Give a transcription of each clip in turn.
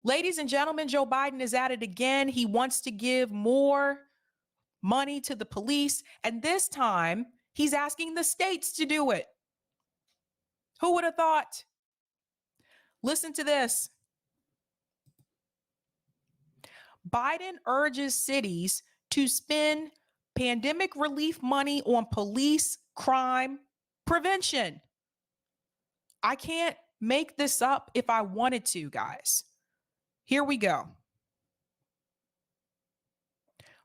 Ladies and gentlemen, Joe Biden is at it again. He wants to give more money to the police, and this time he's asking the states to do it. Who would have thought? Listen to this. Biden urges cities to spend pandemic relief money on police crime prevention. I can't make this up if I wanted to, guys. Here we go.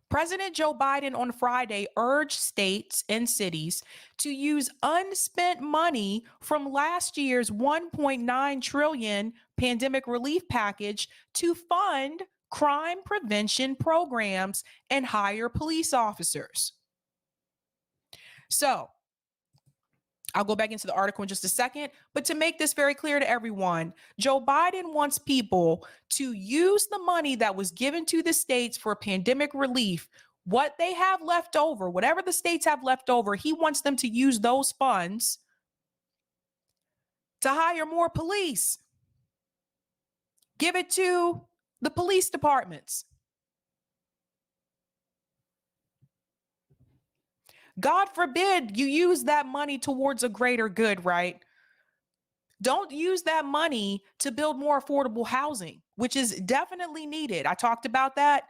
President Joe Biden on Friday urged states and cities to use unspent money from last year's $1.9 trillion pandemic relief package to fund crime prevention programs and hire police officers. So, I'll go back into the article in just a second, but to make this very clear to everyone, Joe Biden wants people to use the money that was given to the states for pandemic relief, what they have left over, whatever the states have left over, he wants them to use those funds to hire more police. Give it to the police departments. God forbid you use that money towards a greater good, right? Don't use that money to build more affordable housing, which is definitely needed. I talked about that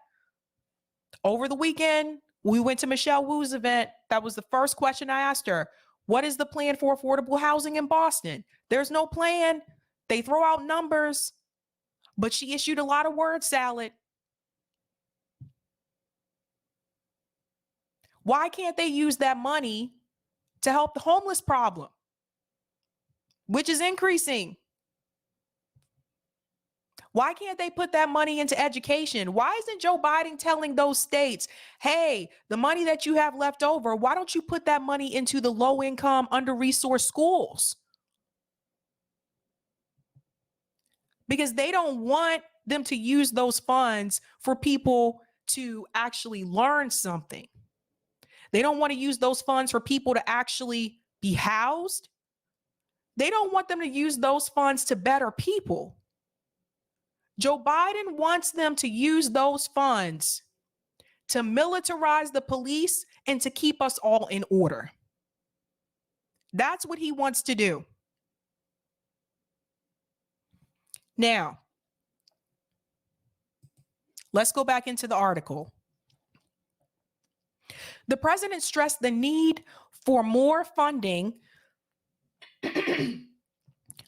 over the weekend. We went to Michelle Wu's event. That was the first question I asked her. What is the plan for affordable housing in Boston? There's no plan. They throw out numbers, but she issued a lot of word salad. Why can't they use that money to help the homeless problem, which is increasing? Why can't they put that money into education? Why isn't Joe Biden telling those states, hey, the money that you have left over, why don't you put that money into the low-income, under-resourced schools? Because they don't want them to use those funds for people to actually learn something. They don't want to use those funds for people to actually be housed. They don't want them to use those funds to better people. Joe Biden wants them to use those funds to militarize the police and to keep us all in order. That's what he wants to do. Now, let's go back into the article. The president stressed the need for more funding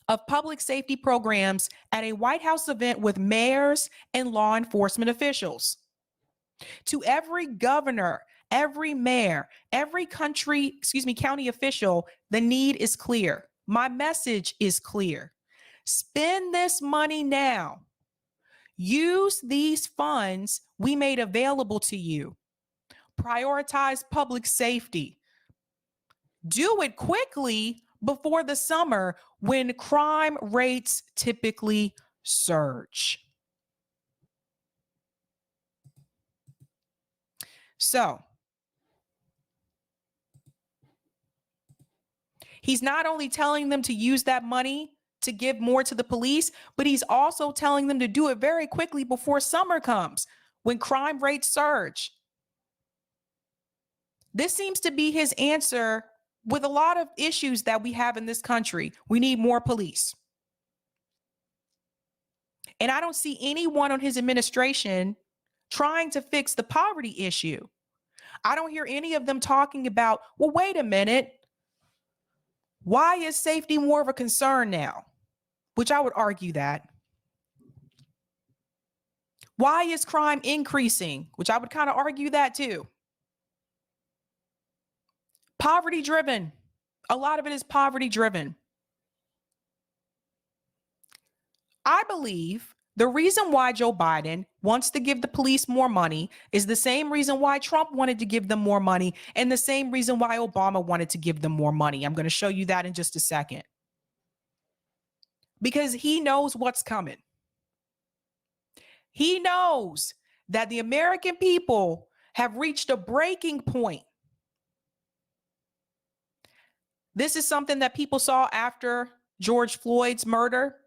of public safety programs at a White House event with mayors and law enforcement officials. To every governor, every mayor, every county official, the need is clear. My message is clear. Spend this money now. Use these funds we made available to you. Prioritize public safety. Do it quickly before the summer when crime rates typically surge. So, he's not only telling them to use that money to give more to the police, but he's also telling them to do it very quickly before summer comes when crime rates surge. This seems to be his answer with a lot of issues that we have in this country. We need more police. And I don't see anyone on his administration trying to fix the poverty issue. I don't hear any of them talking about, well, wait a minute. Why is safety more of a concern now? Which I would argue that. Why is crime increasing? Which I would kind of argue that too. Poverty driven. A lot of it is poverty driven. I believe the reason why Joe Biden wants to give the police more money is the same reason why Trump wanted to give them more money and the same reason why Obama wanted to give them more money. I'm going to show you that in just a second. Because he knows what's coming. He knows that the American people have reached a breaking point. This is something that people saw after George Floyd's murder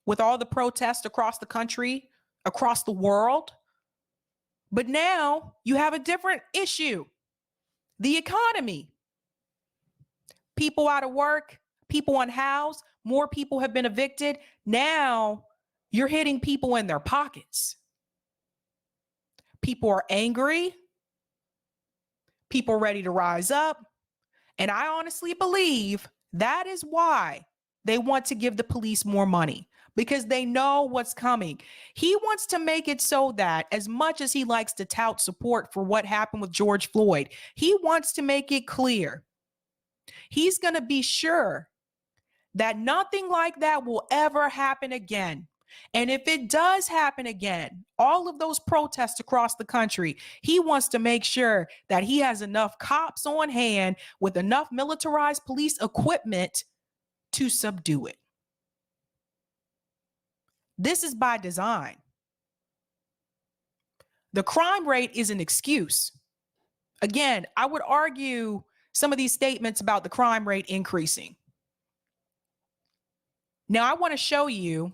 with all the protests across the country, across the world. But now you have a different issue. The economy. People out of work, people unhoused, more people have been evicted. Now you're hitting people in their pockets. People are angry. People are ready to rise up. And I honestly believe that is why they want to give the police more money, because they know what's coming. He wants to make it so that, as much as he likes to tout support for what happened with George Floyd, he wants to make it clear. He's going to be sure that nothing like that will ever happen again. And if it does happen again, all of those protests across the country, he wants to make sure that he has enough cops on hand with enough militarized police equipment to subdue it. This is by design. The crime rate is an excuse. Again, I would argue some of these statements about the crime rate increasing. Now, I want to show you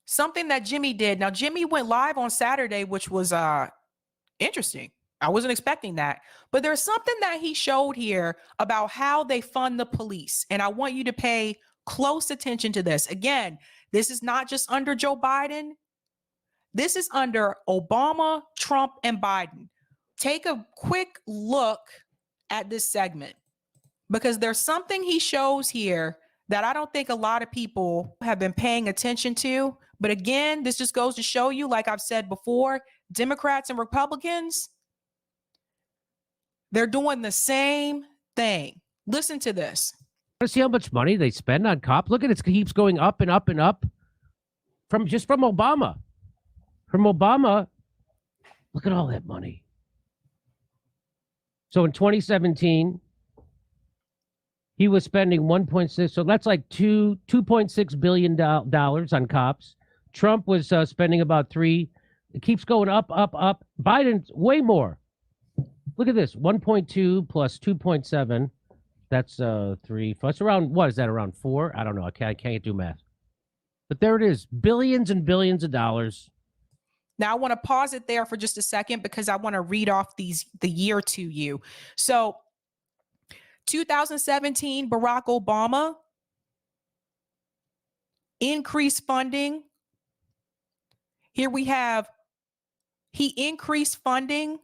something that Jimmy did. Now, Jimmy went live on Saturday, which was interesting. I wasn't expecting that. But there's something that he showed here about how they fund the police. And I want you to pay close attention to this. Again, this is not just under Joe Biden. This is under Obama, Trump, and Biden. Take a quick look at this segment, because there's something he shows here that I don't think a lot of people have been paying attention to. But again, this just goes to show you, like I've said before, Democrats and Republicans, they're doing the same thing. Listen to this. Want to see how much money they spend on cops? Look at it. It keeps going up and up and up from Obama. From Obama, look at all that money. So in 2017, he was spending 1.6. So that's like $2.6 billion on cops. Trump was spending about $3 billion. It keeps going up, up, up. Biden's way more. Look at this, 1.2 plus 2.7. That's 3. That's around, what is that, around 4? I don't know. I can't do math. But there it is, billions and billions of dollars. Now, I want to pause it there for just a second, because I want to read off the year to you. So 2017, Barack Obama increased funding. Here we have, he increased funding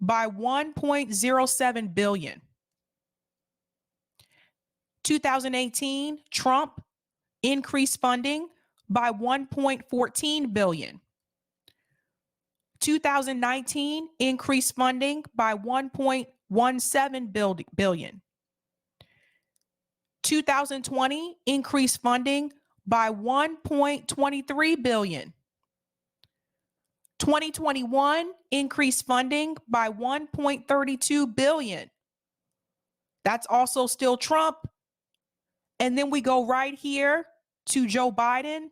by $1.07 billion. 2018, Trump increased funding by $1.14 billion. 2019, increased funding by $1.17 billion. 2020, increased funding by $1.23 billion. 2021, increased funding by $1.32 billion. That's also still Trump. And then we go right here to Joe Biden,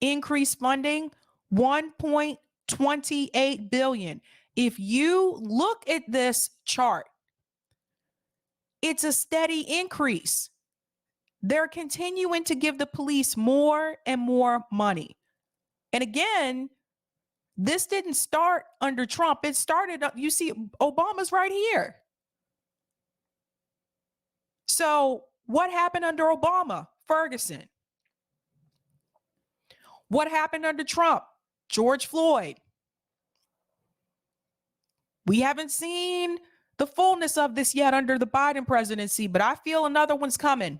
increased funding, $1.28 billion. If you look at this chart, it's a steady increase. They're continuing to give the police more and more money. And again, this didn't start under Trump. It started, you see, Obama's right here. So what happened under Obama? Ferguson. What happened under Trump? George Floyd. We haven't seen the fullness of this yet under the Biden presidency, but I feel another one's coming.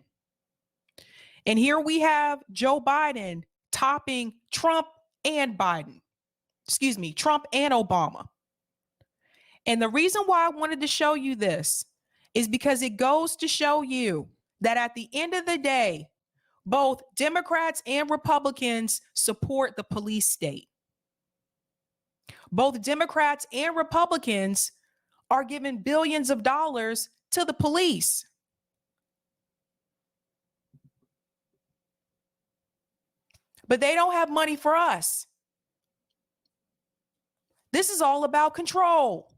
And here we have Joe Biden topping Trump and Biden. Excuse me, Trump and Obama. And the reason why I wanted to show you this is because it goes to show you that at the end of the day, both Democrats and Republicans support the police state. Both Democrats and Republicans are giving billions of dollars to the police. But they don't have money for us. This is all about control.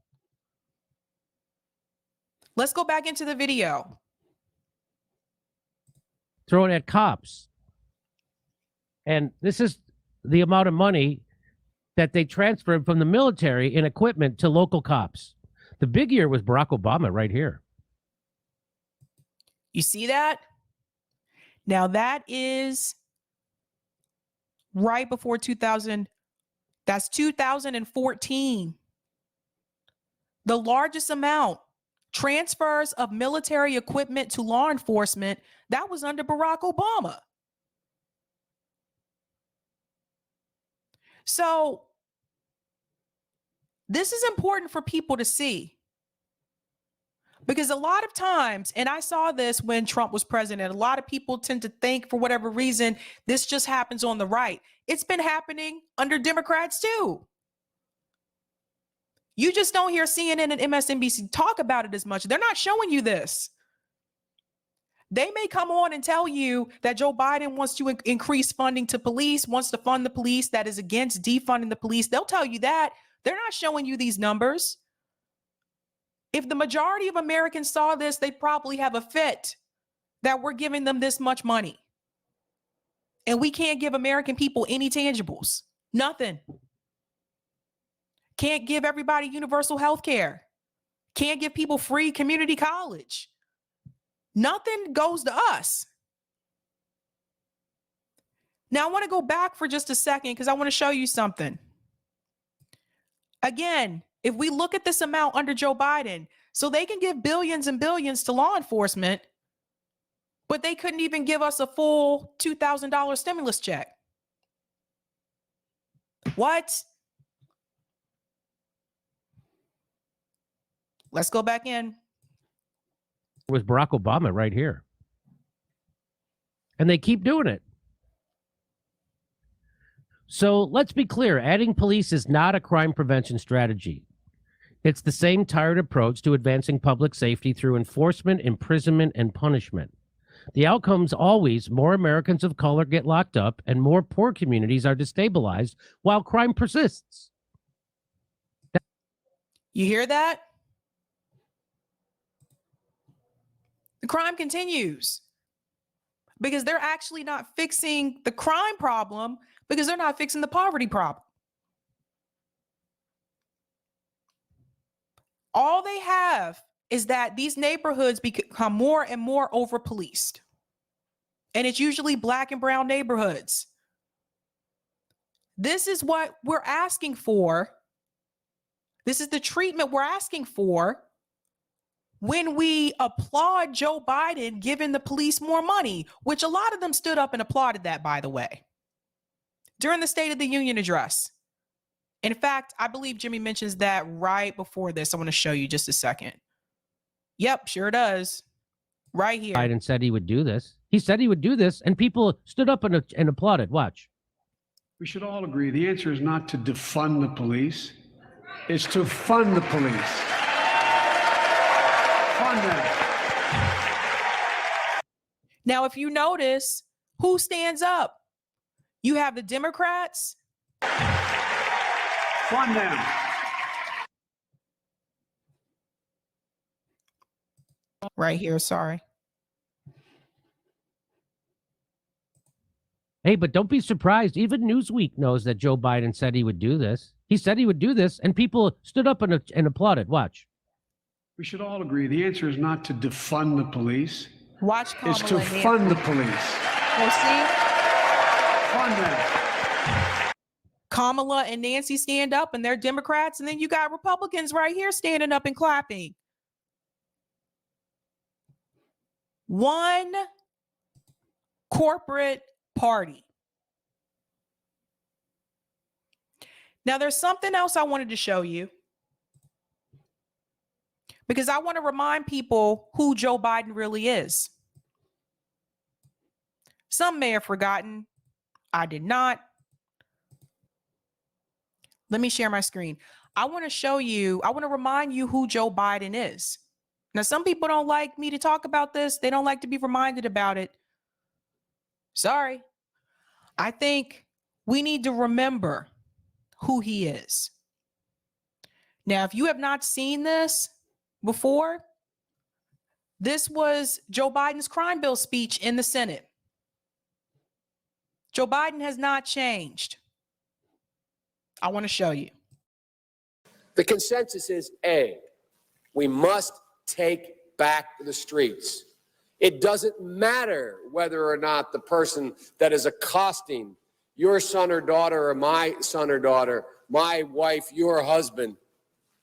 Let's go back into the video. Throwing at cops. And this is the amount of money that they transferred from the military in equipment to local cops. The big year was Barack Obama right here. You see that? Now that is right before 2000. That's 2014. The largest amount transfers of military equipment to law enforcement, that was under Barack Obama. So this is important for people to see, because a lot of times, and I saw this when Trump was president, a lot of people tend to think for whatever reason, this just happens on the right. It's been happening under Democrats too. You just don't hear CNN and MSNBC talk about it as much. They're not showing you this. They may come on and tell you that Joe Biden wants to increase funding to police, wants to fund the police, that is against defunding the police. They'll tell you that. They're not showing you these numbers. If the majority of Americans saw this, they'd probably have a fit that we're giving them this much money. And we can't give American people any tangibles. Nothing. Can't give everybody universal health care. Can't give people free community college. Nothing goes to us. Now, I want to go back for just a second because I want to show you something. Again, if we look at this amount under Joe Biden, so they can give billions and billions to law enforcement, but they couldn't even give us a full $2,000 stimulus check. What? Let's go back in. It was Barack Obama right here. And they keep doing it. So let's be clear. Adding police is not a crime prevention strategy. It's the same tired approach to advancing public safety through enforcement, imprisonment, and punishment. The outcome's always more Americans of color get locked up and more poor communities are destabilized while crime persists. You hear that? The crime continues because they're actually not fixing the crime problem, because they're not fixing the poverty problem. All they have is that these neighborhoods become more and more over-policed. And it's usually Black and brown neighborhoods. This is what we're asking for. This is the treatment we're asking for when we applaud Joe Biden giving the police more money, which a lot of them stood up and applauded that, by the way, during the State of the Union address. In fact, I believe Jimmy mentions that right before this. I want to show you just a second. Yep, sure does. Right here. Biden said he would do this. He said he would do this, and people stood up and applauded. Watch. We should all agree the answer is not to defund the police. It's to fund the police. Fund them. Now, if you notice, who stands up? You have the Democrats. Fund them. Right here, sorry. Hey, but don't be surprised. Even Newsweek knows that Joe Biden said he would do this. He said he would do this, and people stood up and applauded. Watch. We should all agree the answer is not to defund the police. Watch Kamala. It's to fund the police. We'll see. Fund them. Kamala and Nancy stand up, and they're Democrats, and then you got Republicans right here standing up and clapping. One corporate party. Now, there's something else I wanted to show you, because I want to remind people who Joe Biden really is. Some may have forgotten. I did not. Let me share my screen. I want to show you, I want to remind you who Joe Biden is. Now, some people don't like me to talk about this. They don't like to be reminded about it. Sorry. I think we need to remember who he is. Now, if you have not seen this before, this was Joe Biden's crime bill speech in the Senate. Joe Biden has not changed. I want to show you. The consensus is A, we must take back the streets. It doesn't matter whether or not the person that is accosting your son or daughter or my son or daughter, my wife, your husband,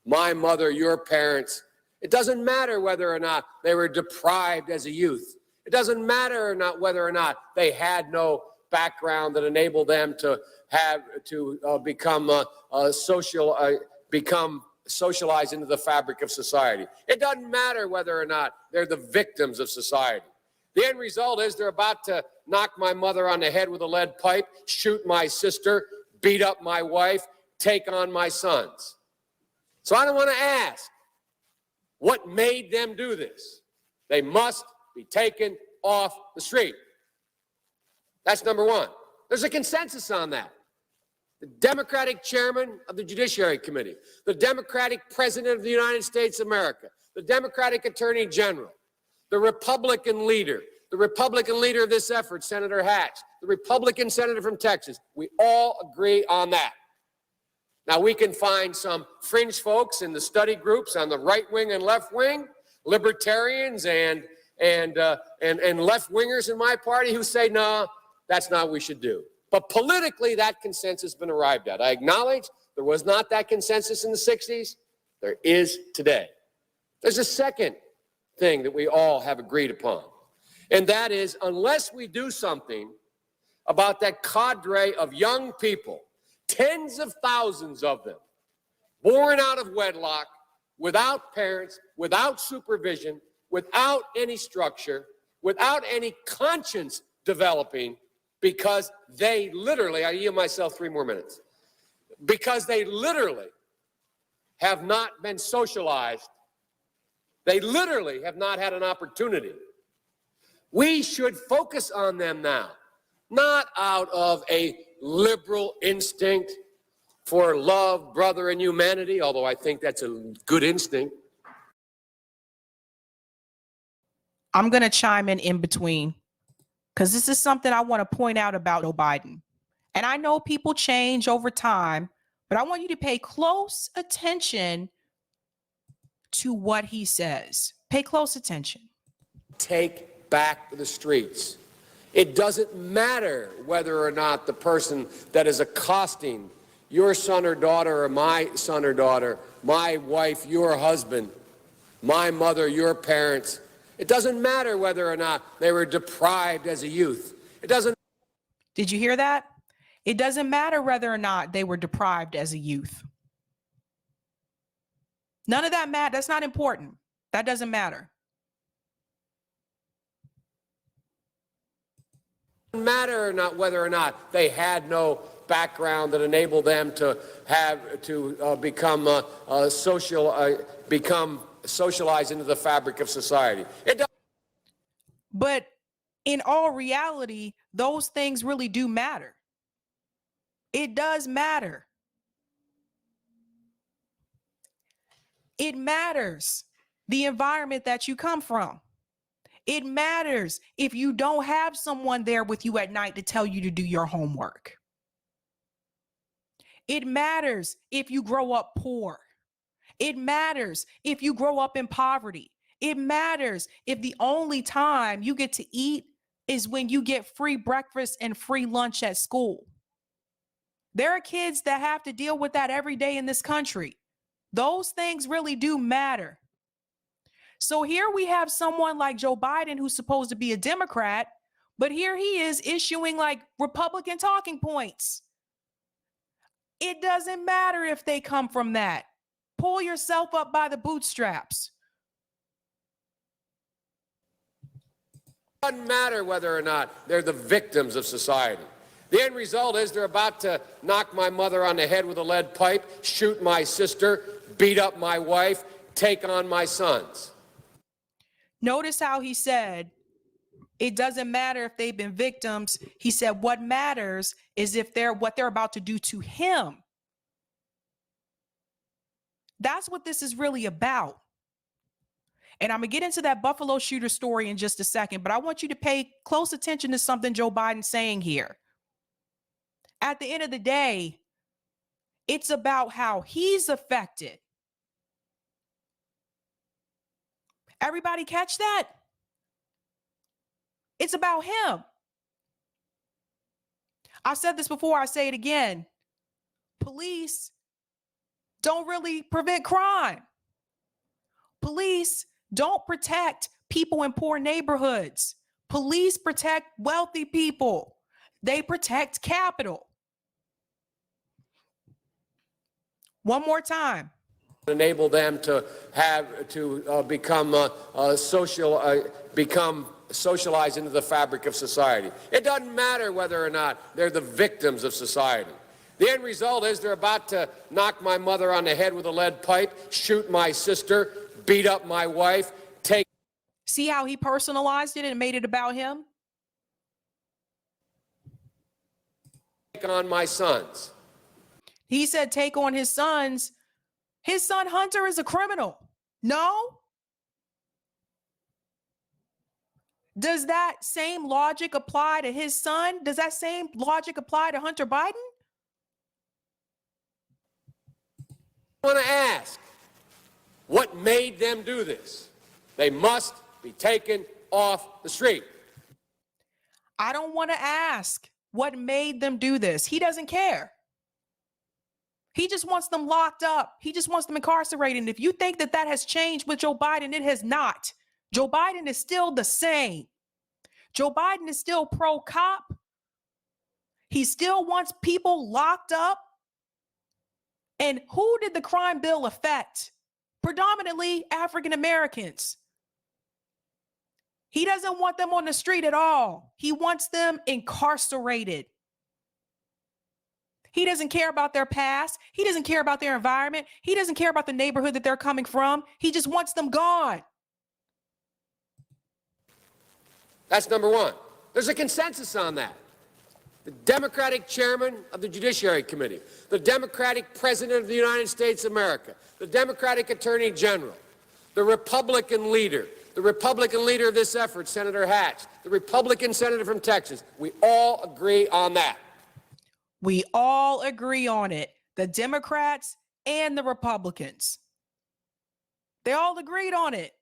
my mother, your parents. It doesn't matter whether or not they were deprived as a youth. It doesn't matter or not whether or not they had no background that enabled them to become socialized into the fabric of society. It doesn't matter whether or not they're the victims of society. The end result is they're about to knock my mother on the head with a lead pipe, shoot my sister, beat up my wife, take on my sons. So I don't want to ask what made them do this. They must be taken off the street. That's number one. There's a consensus on that. The Democratic chairman of the Judiciary Committee, the Democratic president of the United States of America, the Democratic attorney general, the Republican leader of this effort, Senator Hatch, the Republican senator from Texas. We all agree on that. Now, we can find some fringe folks in the study groups on the right wing and left wing, libertarians and left-wingers in my party who say, no, that's not what we should do. But politically, that consensus has been arrived at. I acknowledge there was not that consensus in the 60s. There is today. There's a second thing that we all have agreed upon, and that is unless we do something about that cadre of young people, tens of thousands of them, born out of wedlock, without parents, without supervision, without any structure, without any conscience developing, because they literally, I yield myself 3 more minutes, because they literally have not been socialized. They literally have not had an opportunity. We should focus on them now, not out of a liberal instinct for love, brother, and humanity, although I think that's a good instinct. I'm going to chime in between, because this is something I want to point out about Joe Biden. And I know people change over time, but I want you to pay close attention to what he says. Pay close attention. Take back the streets. It doesn't matter whether or not the person that is accosting your son or daughter or my son or daughter, my wife, your husband, my mother, your parents. It doesn't matter whether or not they were deprived as a youth. It doesn't. Did you hear that? It doesn't matter whether or not they were deprived as a youth. None of that matters. That's not important. That doesn't matter. It doesn't matter or not whether or not they had no background that enabled them to become socialized into the fabric of society. But in all reality, those things really do matter. It does matter. It matters the environment that you come from. It matters if you don't have someone there with you at night to tell you to do your homework. It matters if you grow up poor. It matters if you grow up in poverty. It matters if the only time you get to eat is when you get free breakfast and free lunch at school. There are kids that have to deal with that every day in this country. Those things really do matter. So here we have someone like Joe Biden, who's supposed to be a Democrat, but here he is issuing like Republican talking points. It doesn't matter if they come from that. Pull yourself up by the bootstraps. It doesn't matter whether or not they're the victims of society. The end result is they're about to knock my mother on the head with a lead pipe, shoot my sister, beat up my wife, take on my sons. Notice how he said, it doesn't matter if they've been victims. He said, what matters is if what they're about to do to him. That's what this is really about. And I'm going to get into that Buffalo shooter story in just a second, but I want you to pay close attention to something Joe Biden's saying here. At the end of the day, it's about how he's affected. Everybody catch that? It's about him. I've said this before, I say it again. Police don't really prevent crime. Police don't protect people in poor neighborhoods. Police protect wealthy people. They protect capital. One more time. Enable them to become socialized into the fabric of society. It doesn't matter whether or not they're the victims of society. The end result is they're about to knock my mother on the head with a lead pipe, shoot my sister, beat up my wife, take. See how he personalized it and made it about him? On my sons. He said take on his sons. His son Hunter is a criminal. No? Does that same logic apply to his son? Does that same logic apply to Hunter Biden? I want to ask, what made them do this? They must be taken off the street. I don't want to ask what made them do this. He doesn't care. He just wants them locked up. He just wants them incarcerated. And if you think that that has changed with Joe Biden, it has not. Joe Biden is still the same. Joe Biden is still pro-cop. He still wants people locked up. And who did the crime bill affect? Predominantly African Americans. He doesn't want them on the street at all. He wants them incarcerated. He doesn't care about their past. He doesn't care about their environment. He doesn't care about the neighborhood that they're coming from. He just wants them gone. That's number one. There's a consensus on that. The Democratic chairman of the Judiciary Committee, the Democratic president of the United States of America, the Democratic attorney general, the Republican leader of this effort, Senator Hatch, the Republican senator from Texas. We all agree on that. We all agree on it. The Democrats and the Republicans. They all agreed on it.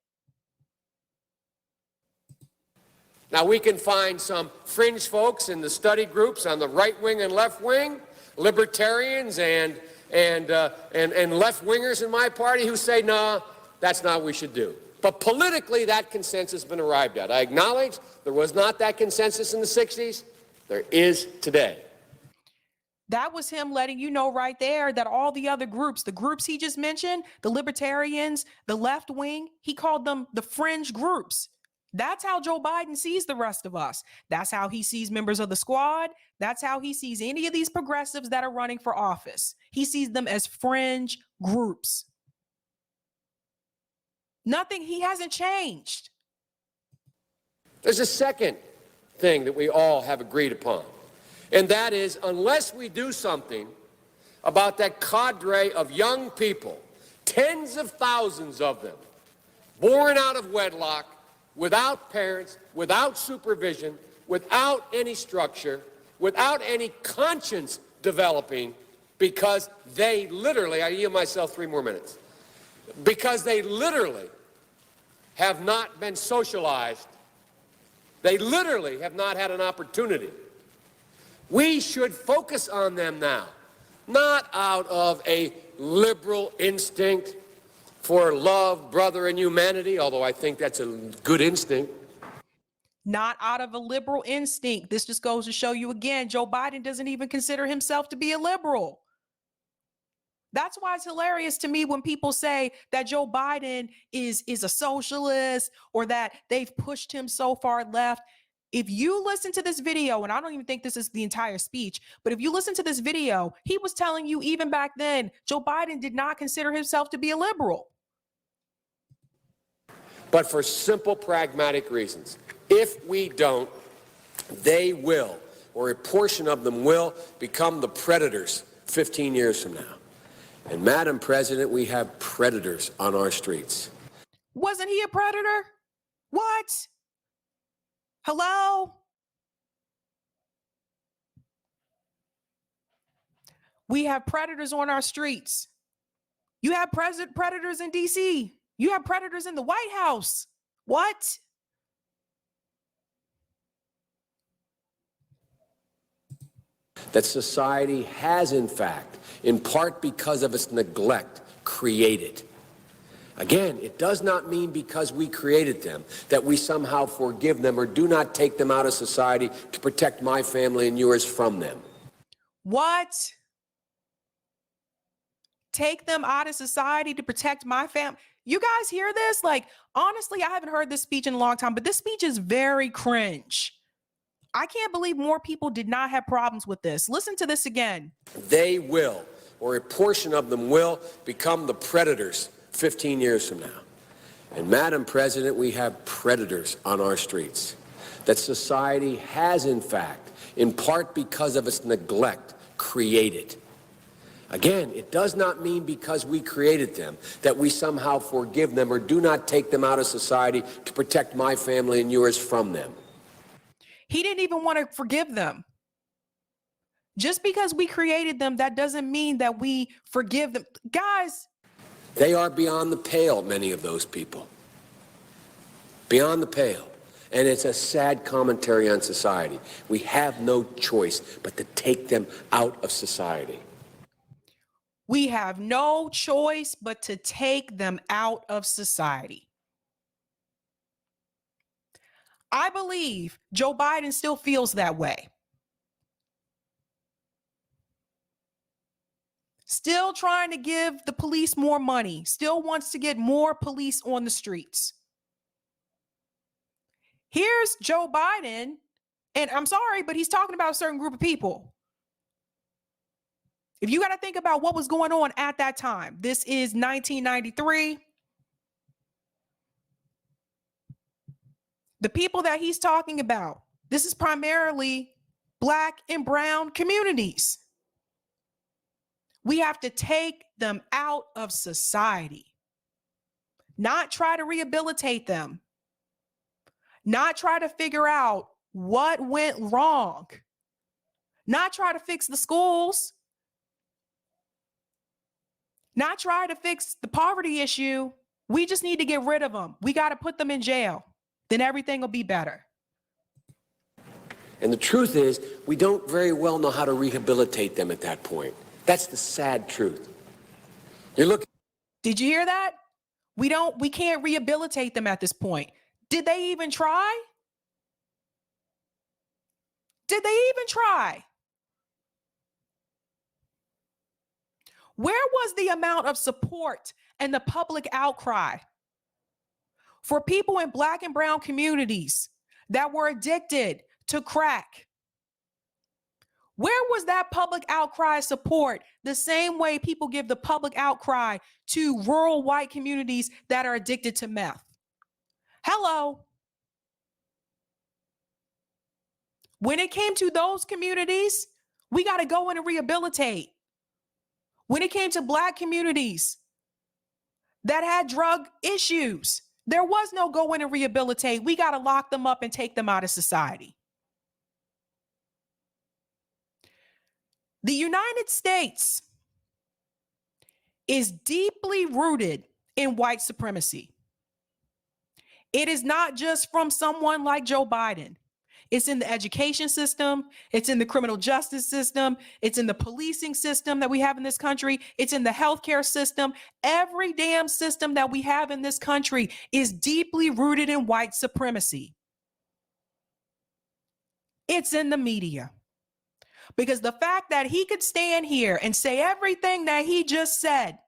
Now, we can find some fringe folks in the study groups on the right wing and left wing, libertarians and left-wingers in my party who say, no, that's not what we should do. But politically, that consensus has been arrived at. I acknowledge there was not that consensus in the 60s. There is today. That was him letting you know right there that all the other groups, the groups he just mentioned, the libertarians, the left wing, he called them the fringe groups. That's how Joe Biden sees the rest of us. That's how he sees members of the squad. That's how he sees any of these progressives that are running for office. He sees them as fringe groups. Nothing, he hasn't changed. There's a second thing that we all have agreed upon, and that is unless we do something about that cadre of young people, tens of thousands of them, born out of wedlock, without parents, without supervision, without any structure, without any conscience developing, because they literally, I yield myself 3 more minutes, because they literally have not been socialized. They literally have not had an opportunity. We should focus on them now, not out of a liberal instinct for love, brother, and humanity, although I think that's a good instinct. Not out of a liberal instinct. This just goes to show you again, Joe Biden doesn't even consider himself to be a liberal. That's why it's hilarious to me when people say that Joe Biden is a socialist or that they've pushed him so far left. If you listen to this video, and I don't even think this is the entire speech, but if you listen to this video, he was telling you even back then, Joe Biden did not consider himself to be a liberal. But for simple, pragmatic reasons. If we don't, they will, or a portion of them will, become the predators 15 years from now. And Madam President, we have predators on our streets. Wasn't he a predator? What? Hello? We have predators on our streets. You have predators in DC. You have predators in the White House. What? That society has, in fact, in part because of its neglect, created. Again, it does not mean because we created them that we somehow forgive them or do not take them out of society to protect my family and yours from them. What? Take them out of society to protect my family? You guys hear this? Like, honestly, I haven't heard this speech in a long time, but this speech is very cringe. I can't believe more people did not have problems with this. Listen to this again. They will, or a portion of them will, become the predators 15 years from now. And Madam President, we have predators on our streets. That society has, in fact, in part because of its neglect, created. Again, it does not mean because we created them that we somehow forgive them or do not take them out of society to protect my family and yours from them. He didn't even want to forgive them. Just because we created them, that doesn't mean that we forgive them. Guys, they are beyond the pale, many of those people. Beyond the pale. And it's a sad commentary on society. We have no choice but to take them out of society. We have no choice but to take them out of society. I believe Joe Biden still feels that way. Still trying to give the police more money, still wants to get more police on the streets. Here's Joe Biden, and I'm sorry, but he's talking about a certain group of people. If you got to think about what was going on at that time, this is 1993. The people that he's talking about, this is primarily Black and brown communities. We have to take them out of society, not try to rehabilitate them, not try to figure out what went wrong, not try to fix the schools, not try to fix the poverty issue. We just need to get rid of them. We got to put them in jail. Then everything will be better. And the truth is, we don't very well know how to rehabilitate them at that point. That's the sad truth. You're looking. Did you hear that? We can't rehabilitate them at this point. Did they even try? Did they even try? Where was the amount of support and the public outcry for people in Black and brown communities that were addicted to crack? Where was that public outcry support the same way people give the public outcry to rural white communities that are addicted to meth? Hello. When it came to those communities, we got to go in and rehabilitate. When it came to Black communities that had drug issues, there was no go in and rehabilitate. We got to lock them up and take them out of society. The United States is deeply rooted in white supremacy. It is not just from someone like Joe Biden. It's in the education system. It's in the criminal justice system. It's in the policing system that we have in this country. It's in the healthcare system. Every damn system that we have in this country is deeply rooted in white supremacy. It's in the media. Because the fact that he could stand here and say everything that he just said,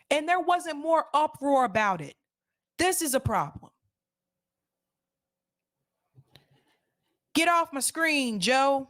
and there wasn't more uproar about it, this is a problem. Get off my screen, Joe.